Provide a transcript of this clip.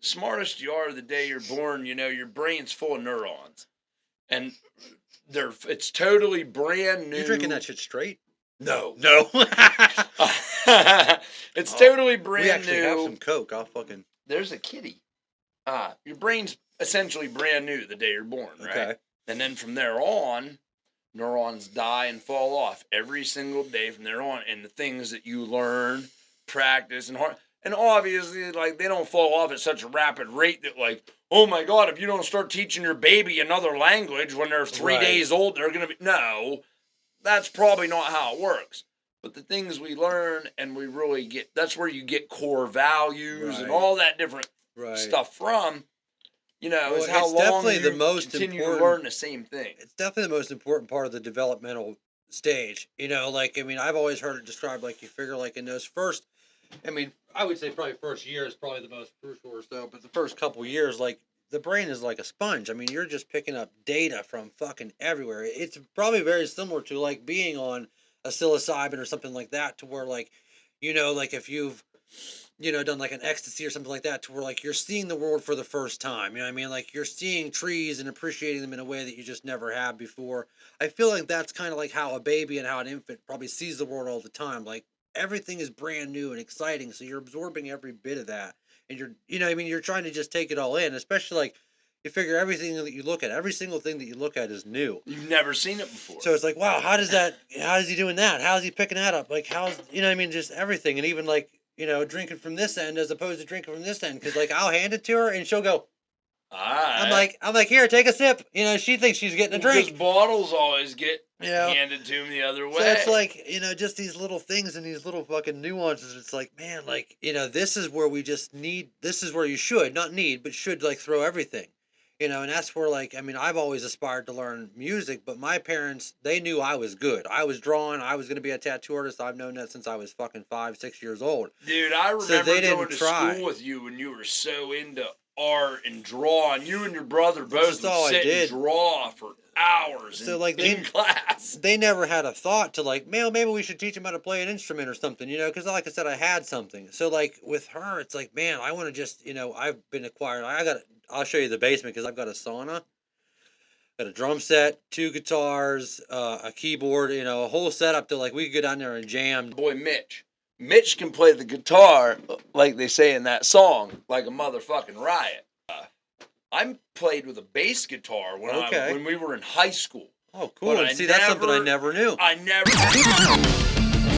smartest you are the day you're born, your brain's full of neurons. And it's totally brand new. You drinking that shit straight? No. No. It's totally brand new. We actually have some Coke. I'll fucking... There's a kitty. Your brain's essentially brand new the day you're born, right? Okay. And then from there on, neurons die and fall off every single day from there on. And the things that you learn, practice, and obviously, like, they don't fall off at such a rapid rate that, like, oh my God, if you don't start teaching your baby another language when they're 3 days old, they're going to be... No, that's probably not how it works. But the things we learn and we really get, that's where you get core values and all that different stuff from, is how long you continue to learn the same thing. It's definitely the most important part of the developmental stage. I've always heard it described like you figure like in those first, I would say probably first year is probably the most crucial or so, but the first couple years, like, the brain is like a sponge. You're just picking up data from fucking everywhere. It's probably very similar to like being on a psilocybin or something like that, to where like, like if you've, done like an ecstasy or something like that, to where like you're seeing the world for the first time. You know what I mean? Like you're seeing trees and appreciating them in a way that you just never have before. I feel like that's kind of like how a baby and how an infant probably sees the world all the time. Like everything is brand new and exciting, so you're absorbing every bit of that. And you're trying to just take it all in, especially like you figure everything that you look at, every single thing that you look at is new. You've never seen it before. So it's like, wow, how is he doing that? How is he picking that up? Like, just everything. And even like, drinking from this end as opposed to drinking from this end. Cause like I'll hand it to her and she'll go, all right. I'm like, here, take a sip. She thinks she's getting a drink. Because bottles always get handed to me the other way. So it's like, just these little things and these little fucking nuances. It's like, man, like, this is where this is where you should, not need, but should like throw everything. And that's where like, I've always aspired to learn music, but my parents, they knew I was good. I was drawing. I was going to be a tattoo artist. I've known that since I was fucking 5-6 years old. Dude, I remember going to school with you when you were so into art and drawing. You and your brother both would sit and draw for hours in class. They never had a thought to like, maybe we should teach them how to play an instrument or something, because like I said, I had something. So like with her, it's like, man, I want to just, I've been acquired. I'll show you the basement because I've got a sauna, got a drum set, 2 guitars, a keyboard, a whole setup that like we could go down there and jam. Boy, Mitch can play the guitar like they say in that song, like a motherfucking riot. I played with a bass guitar when we were in high school. Oh, cool. And see, that's something I never knew. I never...